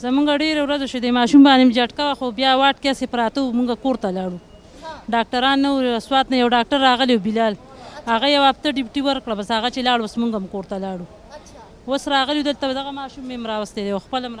زمونږ ډېره ورځ شوې د ماشوم باندې مې جټکه وه، خو بیا واټ کیسې پراته وو، مونږ کور ته لاړو. ډاکټران نه وو، سوات نه یو ډاکټر راغلی و بلال، هغه یو هفته ډیوټي ورکړه، بس هغه چې لاړ اوس مونږ هم کور ته لاړو. اوس راغلی دلته دغه ماشوم مې هم راوستی دی، خپل هم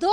2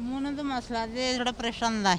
ಮುಂದೊಂದು ಮಸಲ ಅದೇ ದೊಡ್ಡ ಪ್ರೆಷನ್ ದ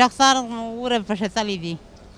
ಡಾಕ್ಟರ್ ಊರ ಪ್ರೆಷರ್ ತಲಿದಿ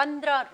15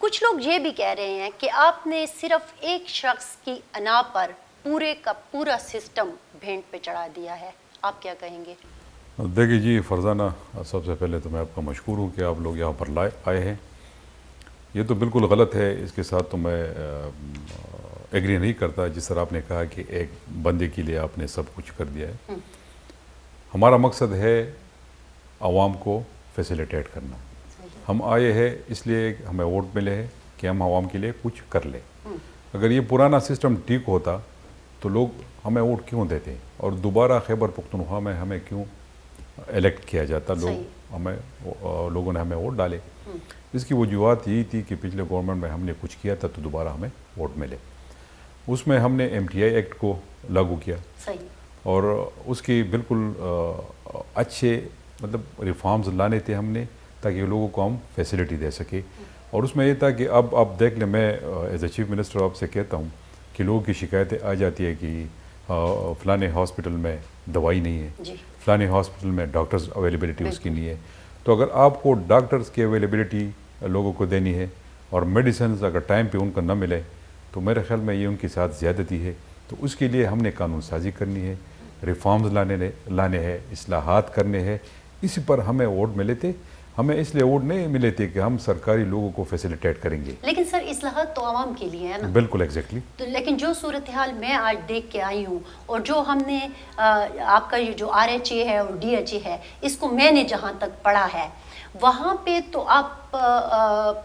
کچھ لوگ یہ بھی کہہ رہے ہیں کہ آپ نے صرف ایک شخص کی انا پر پورے کا پورا سسٹم بھینٹ پہ چڑھا دیا ہے، آپ کیا کہیں گے؟ دیکھیے جی فرزانہ، سب سے پہلے تو میں آپ کا مشکور ہوں کہ آپ لوگ یہاں پر آئے ہیں. یہ تو بالکل غلط ہے، اس کے ساتھ تو میں ایگری نہیں کرتا. جس طرح آپ نے کہا کہ ایک بندے کے لیے آپ نے سب کچھ کر دیا ہے. ہمارا مقصد ہے عوام کو فیسیلیٹیٹ کرنا. ہم آئے ہیں اس لیے ہمیں ووٹ ملے ہیں کہ ہم عوام کے لیے کچھ کر لیں. اگر یہ پرانا سسٹم ٹھیک ہوتا تو لوگ ہمیں ووٹ کیوں دیتے، اور دوبارہ خیبر پختونخوا میں ہمیں کیوں الیکٹ کیا جاتا، لوگوں نے ہمیں ووٹ ڈالے. اس کی وجوہات یہی تھی کہ پچھلے گورنمنٹ میں ہم نے کچھ کیا تھا تو دوبارہ ہمیں ووٹ ملے. اس میں ہم نے MTI ایکٹ کو لاگو کیا اور اس کی بالکل اچھے مطلب ریفارمز لانے تھے ہم نے تاکہ لوگوں کو ہم فیسلٹی دے سکے. اور اس میں یہ تھا کہ اب آپ دیکھ لیں، میں ایز اے چیف منسٹر آپ سے کہتا ہوں کہ لوگوں کی شکایتیں آ جاتی ہے کہ فلانے ہاسپٹل میں دوائی نہیں ہے، فلانے ہاسپٹل میں ڈاکٹرز اویلیبلٹی اس کی نہیں ہے. تو اگر آپ کو ڈاکٹرز کی اویلیبلٹی لوگوں کو دینی ہے اور میڈیسنز اگر ٹائم پہ ان کو نہ ملے تو میرے خیال میں یہ ان کے ساتھ زیادتی ہے. تو اس کے لیے ہم نے قانون سازی کرنی ہے، ریفارمز لانے ہیں، اصلاحات کرنے ہیں. اسی پر ہمیں ووٹ ملے تھے. ہمیں اس لیے ووٹ نہیں ملے تھے کہ ہم سرکاری لوگوں کو فیسیلیٹیٹ کریں گے. لیکن سر اصلاحات تو عوام کے لیے ہے نا. بالکل ایگزیکٹلی. تو لیکن جو صورتحال میں آج دیکھ کے آئی ہوں اور جو ہم نے آپ کا یہ جو RHA ہے اور DHA ہے، اس کو میں نے جہاں تک پڑھا ہے وہاں پہ تو آپ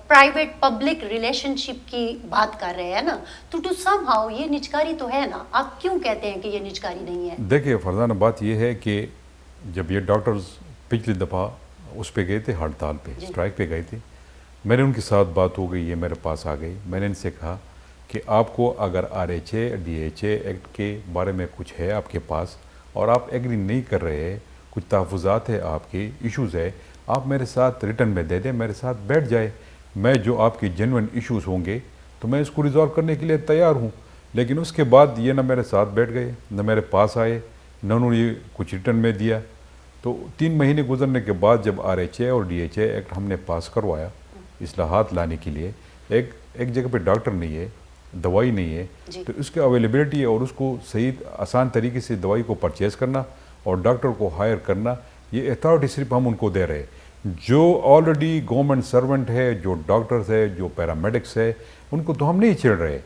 پرائیویٹ پبلک ریلیشن شپ کی بات کر رہے ہیں نا. تو ٹو سم ہاؤ یہ نجکاری تو ہے نا. آپ کیوں کہتے ہیں کہ یہ نجکاری نہیں ہے؟ دیکھیے فرزانہ، بات یہ ہے کہ جب یہ ڈاکٹرز پچھلی دفعہ اس پہ گئے تھے، ہڑتال پہ، اسٹرائک پہ گئے تھے، میں نے ان کے ساتھ بات ہو گئی، یہ میرے پاس آ گئی. میں نے ان سے کہا کہ آپ کو اگر RHA DHA ایکٹ کے بارے میں کچھ ہے آپ کے پاس اور آپ ایگری نہیں کر رہے ہیں، کچھ تحفظات ہے، آپ کے ایشوز ہے، آپ میرے ساتھ ریٹرن میں دے دیں، میرے ساتھ بیٹھ جائے. میں جو آپ کی جینوئن ایشوز ہوں گے تو میں اس کو ریزالو کرنے کے لیے تیار ہوں. لیکن اس کے بعد یہ نہ میرے ساتھ بیٹھ گئے، نہ میرے پاس آئے، نہ انہوں نے کچھ ریٹرن میں دیا. تو 3 مہینے گزرنے کے بعد جب RHA اور DHA ایکٹ ہم نے پاس کروایا اصلاحات لانے کے لیے، ایک جگہ پہ ڈاکٹر نہیں ہے، دوائی نہیں ہے، تو اس کی اویلیبلٹی اور اس کو صحیح آسان طریقے سے دوائی کو پرچیز کرنا اور ڈاکٹر کو ہائر کرنا، یہ اتھارٹی صرف ہم ان کو دے رہے. جو آلریڈی گورنمنٹ سرونٹ ہے، جو ڈاکٹرز ہے، جو پیرامیڈکس ہے، ان کو تو ہم نہیں چھیڑ رہے.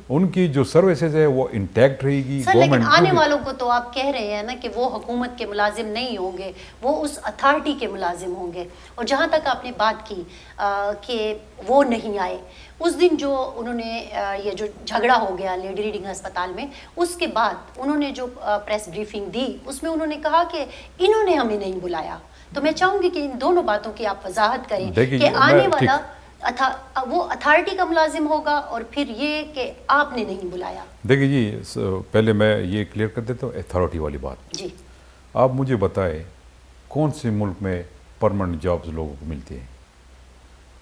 ان کی جو سروسز ہے وہ انٹیکٹ رہے گی. سر لیکن آنے والوں کو تو آپ کہہ رہے ہیں نا کہ وہ حکومت کے ملازم نہیں ہوں گے، وہ اس اتھارٹی کے ملازم ہوں گے. اور جہاں تک آپ نے بات کی کہ وہ نہیں آئے، اس دن جو انہوں نے یہ جو جھگڑا ہو گیا لیڈی ریڈنگ ہسپتال میں، اس کے بعد انہوں نے جو پریس بریفنگ دی اس میں انہوں نے کہا کہ انہوں نے ہمیں نہیں بلایا. تو میں چاہوں گی کہ ان دونوں باتوں کی آپ وضاحت کریں کہ آنے والا وہ اتھارٹی کا ملازم ہوگا اور پھر یہ کہ آپ نے نہیں بلایا. دیکھیے جی، پہلے میں یہ کلیئر کر دیتا ہوں اتھارٹی والی بات. جی آپ مجھے بتائیں کون سے ملک میں پرماننٹ جابز لوگوں کو ملتے ہیں؟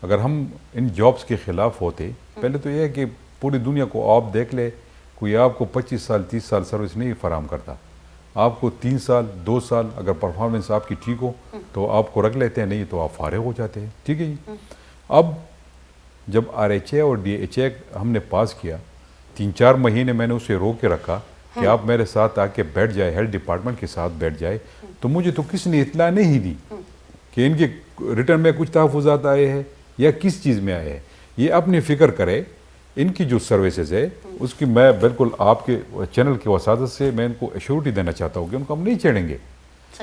اگر ہم ان جابز کے خلاف ہوتے، پہلے تو یہ ہے کہ پوری دنیا کو آپ دیکھ لے، کوئی آپ کو 25 سال 30 سال سروس نہیں فراہم کرتا. آپ کو 3 سال 2 سال اگر پرفارمنس آپ کی ٹھیک ہو تو آپ کو رکھ لیتے ہیں، نہیں تو آپ فارغ ہو جاتے ہیں. ٹھیک ہے جی. اب جب RHA اور DHA ہم نے پاس کیا، 3-4 مہینے میں نے اسے روک کے رکھا کہ آپ میرے ساتھ آ کے بیٹھ جائے، ہیلتھ ڈپارٹمنٹ کے ساتھ بیٹھ جائے. تو مجھے تو کس نے اطلاع نہیں دی کہ ان کے ریٹرن میں کچھ تحفظات آئے ہیں یا کس چیز میں آئے ہیں. یہ اپنی فکر کرے. ان کی جو سروسز ہے اس کی میں بالکل آپ کے چینل کی وساطت سے میں ان کو ایشورٹی دینا چاہتا ہوں کہ ان کو ہم نہیں چھیڑیں گے.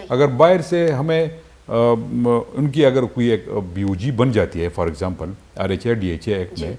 اگر باہر سے ہمیں ان کی اگر کوئی ایک BOG بن جاتی ہے، for example RHA DHA act میں،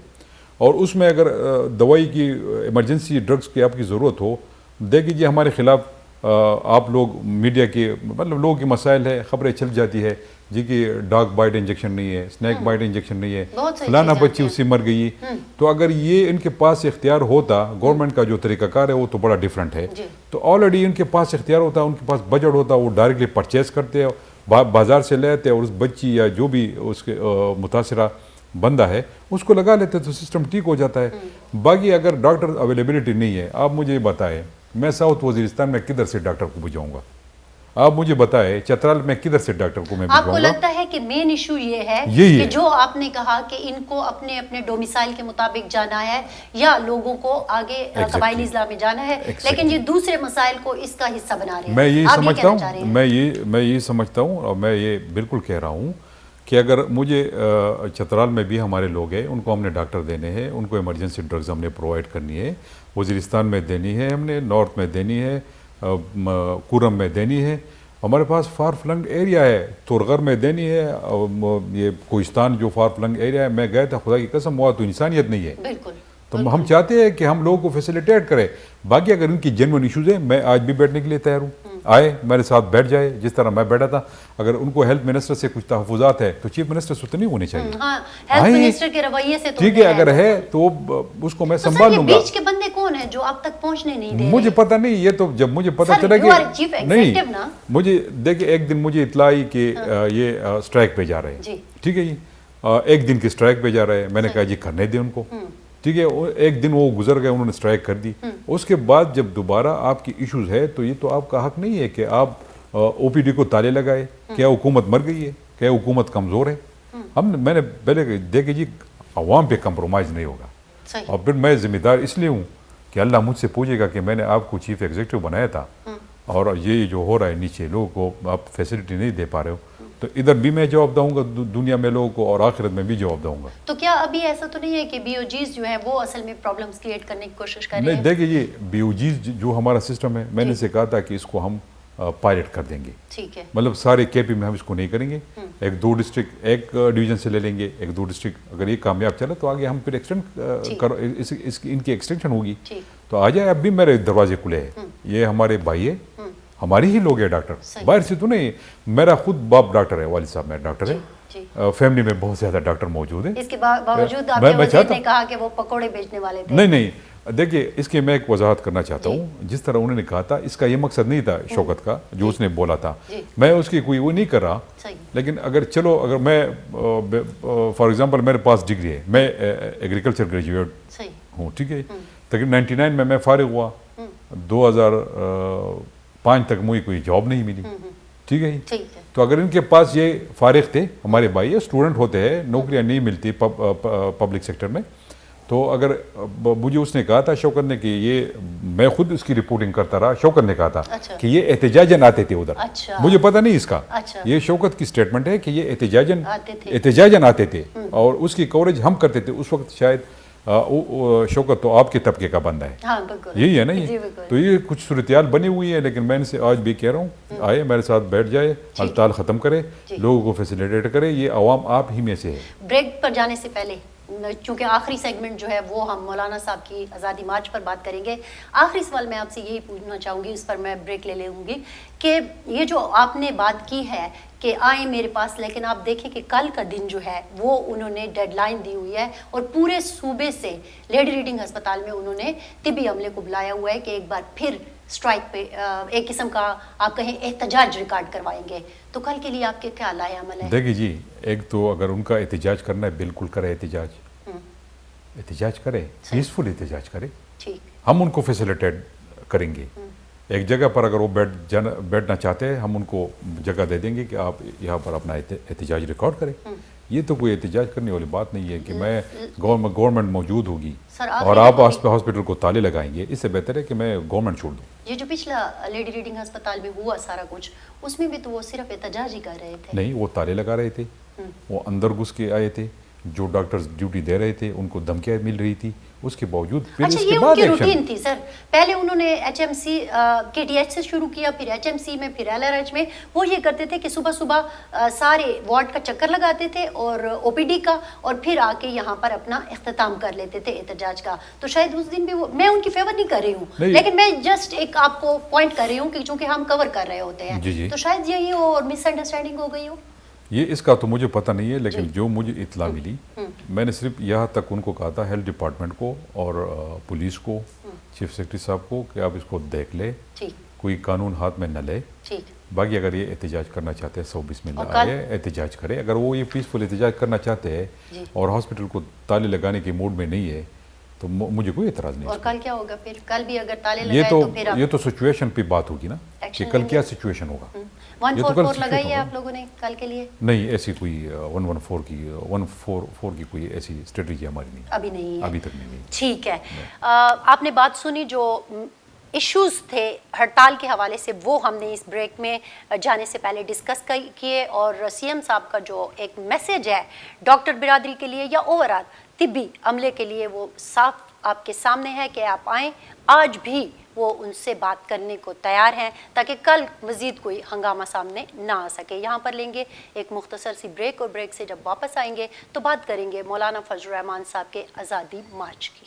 اور اس میں اگر دوائی کی ایمرجنسی ڈرگس کی آپ کی ضرورت ہو، دیکھ لیجیے ہمارے خلاف آپ لوگ میڈیا کے مطلب لوگوں کے مسائل ہے، خبریں چل جاتی ہے جی کہ ڈاگ بائٹ انجیکشن نہیں ہے، اسنیک بائٹ انجیکشن نہیں ہے، فلانا بچی اس سے مر گئی. تو اگر یہ ان کے پاس اختیار ہوتا، گورنمنٹ کا جو طریقہ کار ہے وہ تو بڑا ڈیفرنٹ ہے. تو آلریڈی ان کے پاس اختیار ہوتا، ان کے پاس بجٹ ہوتا، وہ ڈائریکٹلی پرچیز کرتے ہیں، بازار سے لے آتے اور اس بچی یا جو بھی اس کے متاثرہ بندہ ہے اس کو لگا لیتے تو سسٹم ٹھیک ہو جاتا ہے. باقی اگر ڈاکٹر اویلیبلٹی نہیں ہے، آپ مجھے یہ بتائیں میں ساؤتھ وزیرستان میں کدھر سے ڈاکٹر کو بھجاؤں گا؟ آپ مجھے بتائیں چترال میں کدھر سے ڈاکٹر کو میں آپ کو بھجواؤں گا؟ لگتا ہے کہ مین ایشو یہ ہے یہی کہ ہے جو آپ نے کہا کہ ان کو اپنے اپنے ڈومیسائل کے مطابق جانا ہے یا لوگوں کو آگے قبائلی اضلاع میں جانا ہے، لیکن یہ دوسرے مسائل کو اس کا حصہ بنا رہے ہیں. میں یہی آپ سمجھتا کہنا چاہ رہے ہوں، ہیں؟ میں یہی سمجھتا ہوں اور میں یہ بالکل کہہ رہا ہوں کہ اگر مجھے چترال میں بھی ہمارے لوگ ہیں، ان کو ہم نے ڈاکٹر دینے ہیں، ان کو ایمرجنسی ڈرگز ہم نے پرووائڈ کرنی ہے، وزیرستان میں دینی ہے، ہم نے نارتھ میں دینی ہے، کورم میں دینی ہے، ہمارے پاس فار فلنگ ایریا ہے، تورغر میں دینی ہے، یہ کوہستان جو فار فلنگ ایریا ہے، میں گیا تھا، خدا کی قسم وہاں تو انسانیت نہیں ہے. بالکل. تو ہم چاہتے ہیں کہ ہم لوگوں کو فیسیلیٹیٹ کریں. باقی اگر ان کی جینوئن ایشوز ہیں، میں آج بھی بیٹھنے کے لیے تیار ہوں، آئے میرے ساتھ بیٹھ جائے جس طرح میں بیٹھا تھا. اگر ان کو ہیلتھ منسٹر سے کچھ تحفظات ہے تو چیف منسٹر سے تو نہیں ہونے چاہیے. ہاں، ہیلتھ منسٹر کے رویے سے تو ٹھیک ہے، اگر ہے تو اس کو میں سنبھال لوں گا. بیچ کے بندے کون ہیں جو اب تک پہنچنے نہیں دے رہے؟ مجھے پتہ نہیں، یہ تو جب مجھے پتہ چلا کہ نہیں، مجھے دیکھیں ایک دن مجھے اطلاع آئی کہ یہ اسٹرائک پہ جا رہے ہیں. ٹھیک ہے جی، ایک دن کی اسٹرائک پہ جا رہے ہیں. میں نے کہا جی کرنے دیں ان کو. ٹھیک ہے، ایک دن وہ گزر گئے، انہوں نے اسٹرائک کر دی. اس کے بعد جب دوبارہ آپ کی ایشوز ہے تو یہ تو آپ کا حق نہیں ہے کہ آپ او پی ڈی کو تالے لگائے. کیا حکومت مر گئی ہے؟ کیا حکومت کمزور ہے؟ میں نے پہلے دیکھے جی عوام پہ کمپرومائز نہیں ہوگا. اور پھر میں ذمہ دار اس لیے ہوں کہ اللہ مجھ سے پوچھے گا کہ میں نے آپ کو چیف ایگزیکٹو بنایا تھا اور یہ جو ہو رہا ہے نیچے لوگوں کو آپ فیسلٹی نہیں دے پا رہے ہو، تو ادھر بھی میں جواب دوں گا دنیا میں لوگوں کو اور آخرت میں بھی جواب دوں گا. تو کیا ابھی ایسا تو نہیں ہے کہ بی او جیز جو ہیں وہ اصل میں پرابلمز کریٹ کرنے کی کوشش کر رہے ہیں؟ نہیں، دیکھیں یہ بی او جیز جو ہمارا سسٹم ہے، میں نے سے کہا تھا کہ اس کو ہم پائلٹ کر دیں گے. ٹھیک ہے، مطلب سارے کے پی میں ہم اس کو نہیں کریں گے. ایک دو ڈسٹرکٹ ایک ڈویژن سے لے لیں گے، ایک دو ڈسٹرکٹ اگر یہ کامیاب چلا تو آگے ہم پھر ایکسٹینڈ ان کی ایکسٹینشن ہوگی. تو آ جائے، اب بھی میرے دروازے کھلے ہیں. یہ ہمارے بھائی ہے، ہماری ہی لوگ ہیں ڈاکٹر، باہر سے تو نہیں. میرا خود باپ ڈاکٹر ہے، والد صاحب میرا ڈاکٹر ہے، فیملی میں بہت زیادہ ڈاکٹر موجود ہیں. اس کے باوجود آپ کے وزیر نے کہا کہ وہ پکوڑے بیچنے والے تھے. نہیں، دیکھیے اس کے میں ایک وضاحت کرنا چاہتا ہوں. جس طرح انہوں نے کہا تھا، اس کا یہ مقصد نہیں تھا شوکت کا جو اس نے بولا تھا، میں اس کی کوئی وہ نہیں کر رہا. لیکن اگر میں فار ایگزامپل میرے پاس ڈگری ہے، میں ایگریکلچر گریجویٹ ہوں. ٹھیک ہے، تقریباً 99 میں فارغ ہوا، 2005 تک مجھے کوئی جاب نہیں ملی. ٹھیک ہے جی، تو اگر ان کے پاس یہ فارغ تھے، ہمارے بھائی اسٹوڈنٹ ہوتے ہیں، نوکریاں نہیں ملتی پبلک سیکٹر میں، تو اگر مجھے اس نے کہا تھا شوکت نے کہ یہ میں خود اس کی رپورٹنگ کرتا رہا، شوکت نے کہا تھا کہ یہ احتجاجاً آتے تھے ادھر. مجھے پتہ نہیں اس کا، یہ شوکت کی سٹیٹمنٹ ہے کہ یہ احتجاجاً آتے تھے اور اس کی کوریج ہم کرتے تھے. اس وقت شاید شوکت تو آپ کے طبقے کا بندہ ہے، یہی ہے نا. یہ تو یہ کچھ صورتحال بنی ہوئی ہے، لیکن میں ان سے آج بھی کہہ رہا ہوں آئے میرے ساتھ بیٹھ جائے، ہڑتال ختم کرے، لوگوں کو فیسیلیٹیٹ کرے. یہ عوام آپ ہی میں سے ہے. بریک پر جانے سے پہلے چونکہ آخری سیگمنٹ جو ہے وہ ہم مولانا صاحب کی آزادی مارچ پر بات کریں گے. آخری سوال میں آپ سے یہی پوچھنا چاہوں گی، اس پر میں بریک لے لوں گی، کہ یہ جو آپ نے بات کی ہے کہ آئیں میرے پاس، لیکن آپ دیکھیں کہ کل کا دن جو ہے وہ انہوں نے ڈیڈ لائن دی ہوئی ہے اور پورے صوبے سے لیڈی ریڈنگ ہسپتال میں انہوں نے طبی عملے کو بلایا ہوا ہے کہ ایک بار پھر اسٹرائک پہ ایک قسم کا آپ کہیں احتجاج ریکارڈ کروائیں گے. تو کل کے لیے آپ کے کیا لائے عمل ہے؟ دیکھیے جی، ایک تو اگر ان کا احتجاج کرنا ہے بالکل کرے، احتجاج کرے، پیسفل احتجاج کرے، ہم ان کو فیسیلیٹیٹ کریں گے. ایک جگہ پر اگر وہ بیٹھنا چاہتے ہیں، ہم ان کو جگہ دے دیں گے کہ آپ یہاں پر اپنا احتجاج ریکارڈ کریں. یہ تو کوئی احتجاج کرنے والی بات نہیں ہے کہ میں گورنمنٹ موجود ہوگی اور آپ ہاسپٹل کو تالے لگائیں گے. اس سے بہتر ہے کہ میں گورنمنٹ چھوڑ دوں. یہ جو پچھلا لیڈی ریڈنگ ہسپتال میں ہوا سارا کچھ، اس میں بھی تو وہ صرف احتجاج ہی کر رہے تھے. نہیں، وہ تالے لگا رہے تھے، وہ اندر گھس کے آئے تھے. جو ڈاکٹرز ڈیوٹی دے رہے تھے ان کو دھمکیاں مل رہی تھی، اس کے باوجود پھر اس کے بعد ایکشن. یہ ان کی روٹین تھی سر. پہلے انہوں نے ایچ ایم سی کے ٹی ایچ سے شروع کیا، پھر ایچ ایم سی میں، پھر ایل آر ایچ میں. وہ یہ کرتے تھے کہ صبح صبح سارے وارڈ کا چکر لگاتے تھے اور او پی ڈی کا، اور پھر آ کے یہاں پر اپنا اختتام کر لیتے تھے احتجاج کا. تو شاید اس دن بھی میں ان کی فیور نہیں کر رہی ہوں، لیکن میں جسٹ ایک آپ کو پوائنٹ کر رہی ہوں کہ چونکہ ہم کور کر رہے ہوتے ہیں، تو شاید یہی ہو اور مس انڈرسٹینڈنگ ہو گئی ہو. یہ اس کا تو مجھے پتہ نہیں ہے، لیکن جو مجھے اطلاع ملی، میں نے صرف یہاں تک ان کو کہا تھا، ہیلتھ ڈپارٹمنٹ کو اور پولیس کو، چیف سیکرٹری صاحب کو، کہ آپ اس کو دیکھ لے، کوئی قانون ہاتھ میں نہ لے. باقی اگر یہ احتجاج کرنا چاہتے ہیں 120 میں آئے احتجاج کرے. اگر وہ یہ پیسفل احتجاج کرنا چاہتے ہیں اور ہاسپٹل کو تالے لگانے کے موڈ میں نہیں ہے تو مجھے کوئی اعتراض نہیں. اور کل کیا ہوگا پھر؟ کل بھی اگر تالے لگائے تو پھر یہ تو سچویشن پہ بات ہوگی نا. کہ کل کیا سچویشن ہوگا. 144 لگائی ہے آپ لوگوں نے کل کے لیے؟ نہیں, ایسی کوئی 144 کی کوئی ایسی اسٹریٹجی ہماری نہیں, ابھی نہیں ہے, ابھی تک نہیں. ٹھیک ہے. آپ نے بات سنی جو ایشوز تھے ہڑتال کے حوالے سے, وہ ہم نے اس بریک میں جانے سے پہلے ڈسکس کیے, اور سی ایم صاحب کا جو ایک میسیج ہے ڈاکٹر برادری کے لیے یا اوور آل طبی عملے کے لیے, وہ صاف آپ کے سامنے ہے کہ آپ آئیں. آج بھی وہ ان سے بات کرنے کو تیار ہیں تاکہ کل مزید کوئی ہنگامہ سامنے نہ آ سکے. یہاں پر لیں گے ایک مختصر سی بریک, اور بریک سے جب واپس آئیں گے تو بات کریں گے مولانا فضل الرحمان صاحب کے آزادی مارچ کی.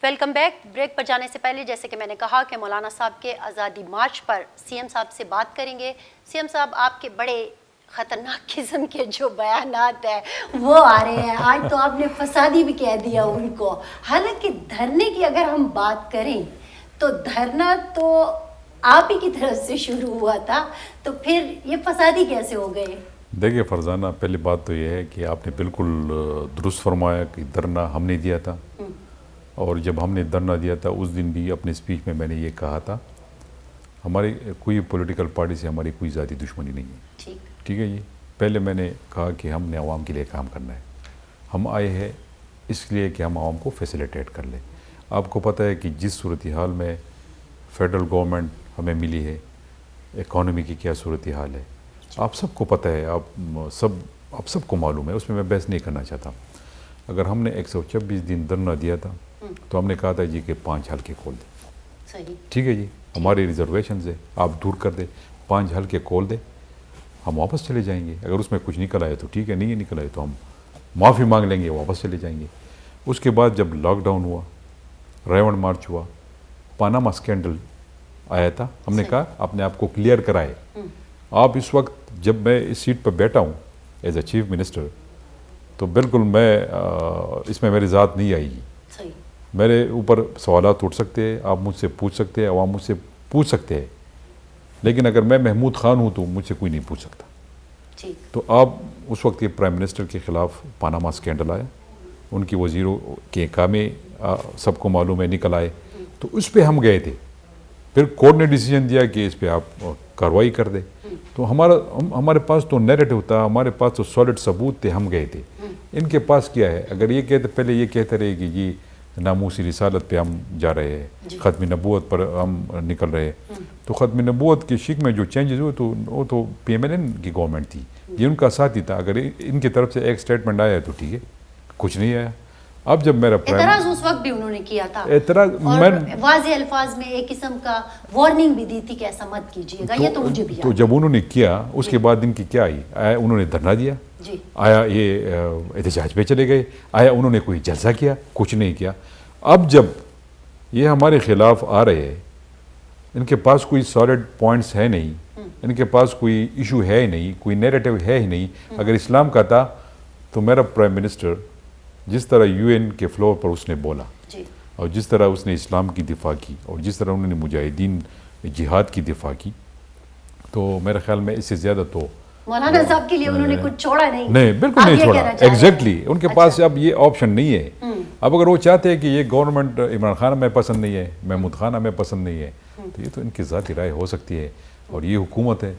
Welcome back. بریک پر جانے سے پہلے جیسے کہ میں نے کہا کہ مولانا صاحب کے آزادی مارچ پر سی ایم صاحب سے بات کریں گے. سی ایم صاحب, آپ کے بڑے خطرناک قسم کے جو بیانات ہیں وہ آ رہے ہیں. آج تو آپ نے فسادی بھی کہہ دیا ان کو. حالانکہ دھرنے کی اگر ہم بات کریں تو دھرنا تو آپ ہی کی طرف سے شروع ہوا تھا, تو پھر یہ فسادی کیسے ہو گئے؟ دیکھیے فرزانہ, پہلی بات تو یہ ہے کہ آپ نے بالکل درست فرمایا کہ دھرنا ہم نے دیا تھا, اور جب ہم نے دھرنا دیا تھا اس دن بھی اپنے اسپیچ میں نے یہ کہا تھا, ہماری کوئی پولیٹیکل پارٹی سے ہماری کوئی ذاتی دشمنی نہیں ہے. ٹھیک ہے جی. پہلے میں نے کہا کہ ہم نے عوام کے لیے کام کرنا ہے. ہم آئے ہیں اس لیے کہ ہم عوام کو فیسیلیٹیٹ کر لیں. آپ کو پتہ ہے کہ جس صورتحال میں فیڈرل گورنمنٹ ہمیں ملی ہے, اکانومی کی کیا صورتحال ہے, آپ سب کو پتہ ہے, آپ سب کو معلوم ہے, اس میں بحث نہیں کرنا چاہتا. اگر ہم نے 126 دن دھرنا دیا تھا تو ہم نے کہا تھا جی کہ 5 حلقے کھول دیں. ٹھیک ہے جی, ہماری ریزرویشنز ہے, آپ دور کر دیں, 5 حلقے کھول دیں, ہم واپس چلے جائیں گے. اگر اس میں کچھ نکل آئے تو ٹھیک ہے, نہیں نکل آئے تو ہم معافی مانگ لیں گے, واپس چلے جائیں گے. اس کے بعد جب لاک ڈاؤن ہوا, ریون مارچ ہوا, پاناما اسکینڈل آیا تھا, ہم نے کہا اپنے آپ کو کلیئر کرائے. آپ اس وقت جب میں اس سیٹ پہ بیٹھا ہوں ایز اے چیف منسٹر, تو بالکل میں اس میں میری ذات نہیں آئے گی. میرے اوپر سوالات اٹھ سکتے ہیں, آپ مجھ سے پوچھ سکتے ہیں, عوام مجھ سے پوچھ سکتے ہیں, لیکن اگر میں محمود خان ہوں تو مجھ سے کوئی نہیں پوچھ سکتا. تو آپ اس وقت کے پرائم منسٹر کے خلاف پاناما اسکینڈل آیا, ان کی وزیروں کے کامے سب کو معلوم ہے نکل آئے, تو اس پہ ہم گئے تھے. پھر کورٹ نے ڈیسیجن دیا کہ اس پہ آپ کارروائی کر دیں. تو ہمارے پاس تو نیریٹو تھا, ہمارے پاس تو سالڈ ثبوت تھے, ہم گئے تھے. ان کے پاس کیا ہے؟ اگر یہ کہتے, پہلے یہ کہتے رہے کہ جی ناموسی رسالت پہ ہم جا رہے ہیں, ختم نبوت پر ہم نکل رہے ہیں, تو ختم نبوت کے شک میں جو چینجز ہوئے تو وہ تو پی ایم ایل این کی گورنمنٹ تھی, یہ ان کا ساتھ ہی تھا. اگر ان کی طرف سے ایک سٹیٹمنٹ آیا تو ٹھیک ہے, کچھ نہیں آیا. اب جب میرا اعتراض اس وقت بھی انہوں نے کیا تھا, اعتراض اور واضح الفاظ میں ایک قسم کا وارننگ بھی دی تھی کہ ایسا مت کیجیے گا. یہ تو مجھے بھی تو جب انہوں نے کیا, اس کے بعد ان کی کیا آئی؟ آیا انہوں نے دھرنا دیا, آیا یہ احتجاج پہ چلے گئے, آیا انہوں نے کوئی جلسہ کیا؟ کچھ نہیں کیا. اب جب یہ ہمارے خلاف آ رہے ہیں, ان کے پاس کوئی سالڈ پوائنٹس ہے نہیں, ان کے پاس کوئی ایشو ہے ہی نہیں, کوئی نیریٹو ہے ہی نہیں. اگر اسلام کا تھا تو میرا پرائم منسٹر جس طرح یو این کے فلور پر اس نے بولا, اور جس طرح اس نے اسلام کی دفاع کی, اور جس طرح انہوں نے مجاہدین جہاد کی دفاع کی, تو میرے خیال میں اس سے زیادہ تو مولانا صاحب کے لیے انہوں نے کچھ چھوڑا نہیں. نہیں, بالکل نہیں چھوڑا. ایگزیکٹلی ان کے پاس اب یہ آپشن نہیں ہے. اب اگر وہ چاہتے ہیں کہ یہ گورنمنٹ عمران خان ہمیں پسند نہیں ہے, محمود خان ہمیں پسند نہیں ہے, تو یہ تو ان کی ذاتی رائے ہو سکتی ہے, اور یہ حکومت ہے,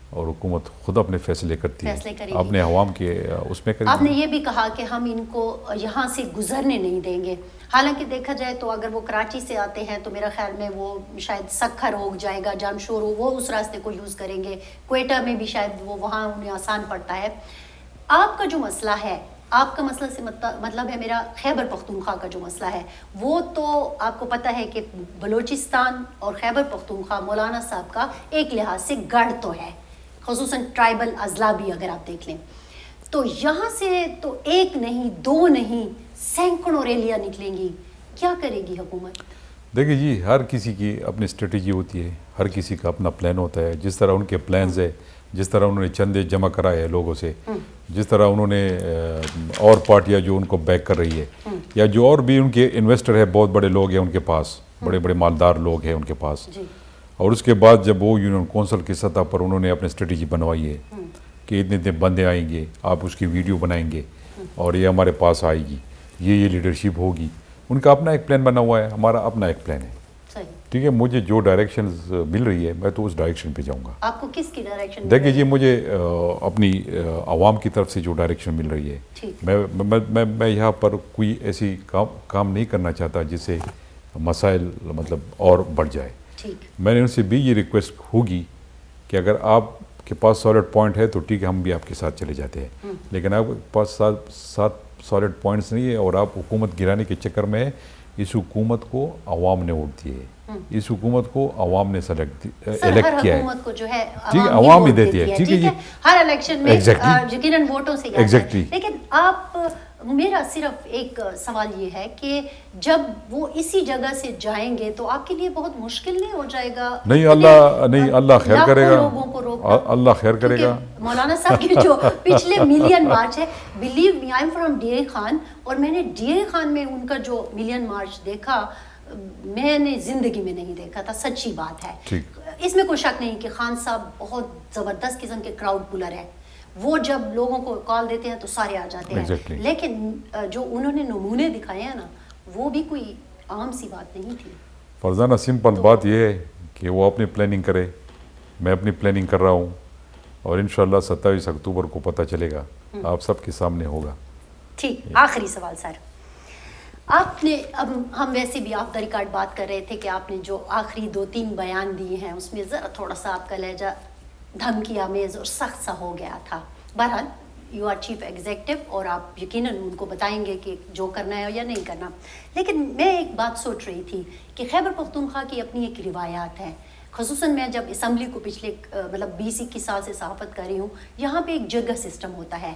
اور حکومت خود اپنے فیصلے کرتی ہے, اپنے عوام کے اس میں کرتی ہے. آپ نے یہ بھی کہا کہ ہم ان کو یہاں سے گزرنے نہیں دیں گے. حالانکہ دیکھا جائے تو اگر وہ کراچی سے آتے ہیں تو میرا خیال میں وہ شاید سکھر ہو جائے گا, جامشور ہو, وہ اس راستے کو یوز کریں گے. کوئٹہ میں بھی شاید وہ وہاں انہیں آسان پڑتا ہے. آپ کا جو مسئلہ ہے, آپ کا مسئلہ سے مطلب ہے میرا خیبر پختونخوا کا جو مسئلہ ہے, وہ تو آپ کو پتہ ہے کہ بلوچستان اور خیبر پختونخوا مولانا صاحب کا ایک لحاظ سے گڑھ تو ہے, خصوصاً ٹرائبل اضلاع بھی اگر آپ دیکھ لیں. تو یہاں سے تو ایک نہیں دو نہیں سینکڑوں ریلیاں نکلیں گی. کیا کرے گی حکومت؟ دیکھیے جی ہر کسی کی اپنی اسٹریٹجی ہوتی ہے, ہر کسی کا اپنا پلان ہوتا ہے. جس طرح ان کے پلانز ہے, جس طرح انہوں نے چندے جمع کرائے ہیں لوگوں سے, جس طرح انہوں نے اور پارٹیاں جو ان کو بیک کر رہی ہے, یا جو اور بھی ان کے انویسٹر ہے, بہت بڑے لوگ ہیں ان کے پاس, بڑے بڑے مالدار لوگ ہیں ان کے پاس, اور اس کے بعد جب وہ یونین کونسل کی سطح پر انہوں نے اپنی اسٹریٹجی بنوائی ہے کہ اتنے اتنے بندے آئیں گے, آپ اس کی ویڈیو بنائیں گے اور یہ ہمارے پاس آئے گی, یہ لیڈرشپ ہوگی, ان کا اپنا ایک پلان بنا ہوا ہے, ہمارا اپنا ایک پلان ہے. ٹھیک ہے, مجھے جو ڈائریکشنز مل رہی ہے میں تو اس ڈائریکشن پہ جاؤں گا. آپ کو کس کی ڈائریکشن؟ دیکھیے جی مجھے اپنی عوام کی طرف سے جو ڈائریکشن مل رہی ہے, میں یہاں پر کوئی ایسی کام نہیں کرنا چاہتا جس سے مسائل مطلب اور بڑھ جائے. میں نے ان سے بھی یہ ریکویسٹ ہوگی کہ اگر آپ کے پاس سالڈ پوائنٹ ہے تو ٹھیک ہے, ہم بھی آپ کے ساتھ چلے جاتے ہیں, لیکن آپ کے پاس سات سالڈ پوائنٹس نہیں ہے اور آپ حکومت گرانے کے چکر میں اس حکومت کو عوام نے ووٹ دیے, اس حکومت کو عوام نے الیکٹ کیا ہے. حکومت کو جو ہے ٹھیک ہے, عوام ہی دیتی ہے. ٹھیک ہے جی, ہر الیکشن میں یقیناً ووٹوں سے ایگزیکٹلی. لیکن آپ, میرا صرف ایک سوال یہ ہے کہ جب وہ اسی جگہ سے جائیں گے تو آپ کے لیے بہت مشکل نہیں ہو جائے گا؟ نہیں, اللہ خیر کرے گا, اللہ خیر کرے گا. مولانا صاحب کی جو پچھلے ملین مارچ ہے, believe me I am from D A Khan, اور میں نے ڈی اے خان میں ان کا جو ملین مارچ دیکھا میں نے زندگی میں نہیں دیکھا تھا, سچی بات ہے. اس میں کوئی شک نہیں کہ خان صاحب بہت زبردست قسم کے کراؤڈ پولر ہیں, وہ جب لوگوں کو کال دیتے ہیں تو سارے آ جاتے ہیں. لیکن جو انہوں نے نمونے دکھائے ہیں نا, وہ بھی کوئی عام سی بات نہیں تھی. فرزانہ سمپل بات یہ ہے کہ وہ اپنی پلاننگ کرے, میں اپنی پلاننگ کر رہا ہوں, اور انشاءاللہ 27 اکتوبر کو پتہ چلے گا, آپ سب کے سامنے ہوگا. ٹھیک, آخری سوال سر, آپ نے, اب ہم ویسے بھی آف دا ریکارڈ بات کر رہے تھے کہ آپ نے جو آخری 2-3 بیان دیے ہیں اس میں ذرا تھوڑا سا آپ کا لہجہ دھمکی آمیز اور سخت سا ہو گیا تھا. بہرحال یو آر چیف ایگزیکٹو اور آپ یقیناً ان کو بتائیں گے کہ جو کرنا ہے یا نہیں کرنا. لیکن میں ایک بات سوچ رہی تھی کہ خیبر پختونخوا کی اپنی ایک روایات ہیں, خصوصاً میں جب اسمبلی کو پچھلے مطلب 20-21 سال سے صحافت کر رہی ہوں, یہاں پہ ایک جرگہ سسٹم ہوتا ہے.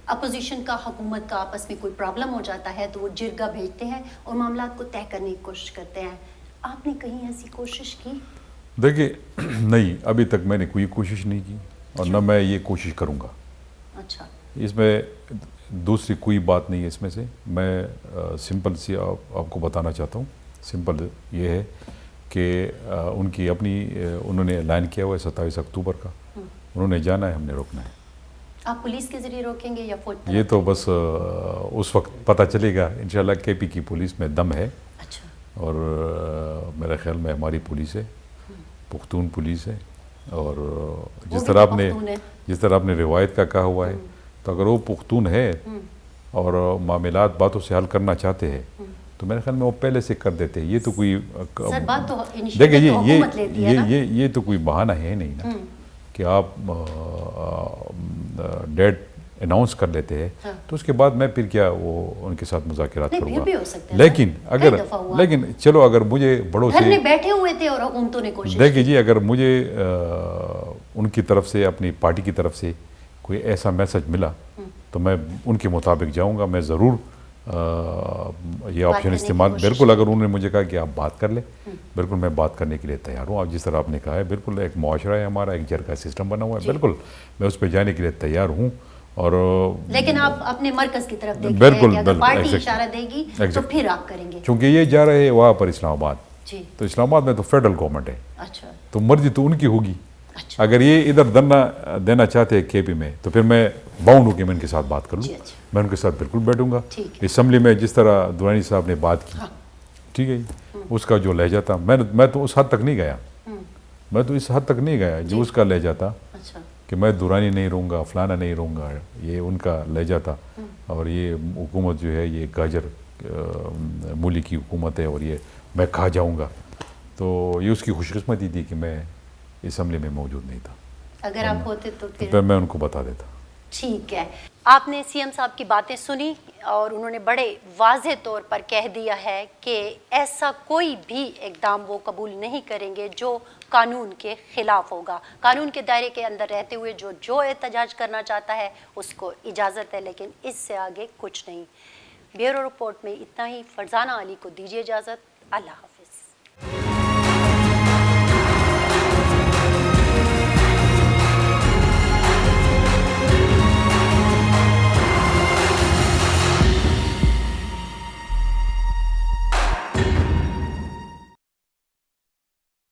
اپوزیشن کا حکومت کا آپس میں کوئی پرابلم ہو جاتا ہے تو وہ جرگہ بھیجتے ہیں اور معاملات کو طے کرنے کی کوشش کرتے ہیں. آپ نے کہیں ایسی کوشش کی؟ دیکھیے نہیں, ابھی تک میں نے کوئی کوشش نہیں کی اور نہ میں یہ کوشش کروں گا. اچھا, اس میں دوسری کوئی بات نہیں ہے. اس میں سے میں سمپل سی آپ کو بتانا چاہتا ہوں. سمپل یہ ہے کہ ان کی اپنی انہوں نے اعلان کیا ہوا ہے 27 اکتوبر کا, انہوں نے جانا ہے, ہم نے روکنا ہے. آپ پولیس کے ذریعے روکیں گے یا فوج؟ یہ تو بس اس وقت پتہ چلے گا. انشاءاللہ کے پی کی پولیس میں دم ہے. اچھا. اور میرے خیال میں ہماری پولیس ہے, پختون پولیس ہے, اور جس طرح آپ نے روایت کا کہا ہوا ہے, تو اگر وہ پختون ہے اور معاملات باتوں سے حل کرنا چاہتے ہیں تو میرے خیال میں وہ پہلے سے کر دیتے ہیں. یہ تو کوئی دیکھیں یہ تو کوئی بہانہ ہے نہیں نا کہ آپ ڈیٹ اناؤنس کر لیتے ہیں تو اس کے بعد میں پھر کیا وہ ان کے ساتھ مذاکرات کروں گا. لیکن چلو اگر مجھے بڑوں سے بیٹھے ہوئے تھے اور حکومتوں نے کوشش, دیکھیے جی اگر مجھے ان کی طرف سے, اپنی پارٹی کی طرف سے کوئی ایسا میسج ملا تو میں ان کے مطابق جاؤں گا. میں ضرور یہ آپشن استعمال, بالکل اگر انہوں نے مجھے کہا کہ آپ بات کر لیں, بالکل میں بات کرنے کے لیے تیار ہوں. آپ جس طرح آپ نے کہا ہے, بالکل ایک معاشرہ ہے ہمارا, ایک جرگہ سسٹم بنا ہوا ہے, بالکل میں اس پہ جانے کے لیے تیار ہوں. اور لیکن آپ اپنے مرکز کی طرف دیکھیں کہ اگر پارٹی اشارہ دے گی تو پھر آپ کریں گے, چونکہ یہ جا رہے ہیں وہاں پر اسلام آباد, تو اسلام آباد میں تو فیڈرل گورنمنٹ ہے. اچھا, تو مرضی تو ان کی ہوگی. اگر یہ ادھر دینا چاہتے ہیں کے پی میں تو پھر میں باؤنڈ ہوں کہ میں ان کے ساتھ بات کر لوں. میں ان کے ساتھ بالکل بیٹھوں گا. اسمبلی میں جس طرح دورانی صاحب نے بات کی, ٹھیک ہے جی, اس کا جو لہجہ تھا, میں تو اس حد تک نہیں گیا, میں تو اس حد تک نہیں گیا جو اس کا لہجہ تھا کہ میں دورانی نہیں رہوں گا, فلانا نہیں رہوں گا. یہ ان کا لہجہ تھا. اور یہ حکومت جو ہے یہ گاجر مولی کی حکومت ہے اور یہ میں کھا جاؤں گا. تو یہ اس کی خوش قسمتی تھی کہ میں اسمبلی میں موجود نہیں تھا. اگر آپ ہوتے تو پھر میں ان کو بتا دیتا. ٹھیک ہے, آپ نے سی ایم صاحب کی باتیں سنی, اور انہوں نے بڑے واضح طور پر کہہ دیا ہے کہ ایسا کوئی بھی اقدام وہ قبول نہیں کریں گے جو قانون کے خلاف ہوگا. قانون کے دائرے کے اندر رہتے ہوئے جو احتجاج کرنا چاہتا ہے اس کو اجازت ہے، لیکن اس سے آگے کچھ نہیں. بیورو رپورٹ میں اتنا ہی. فرزانہ علی کو دیجیے اجازت. اللہ حافظ.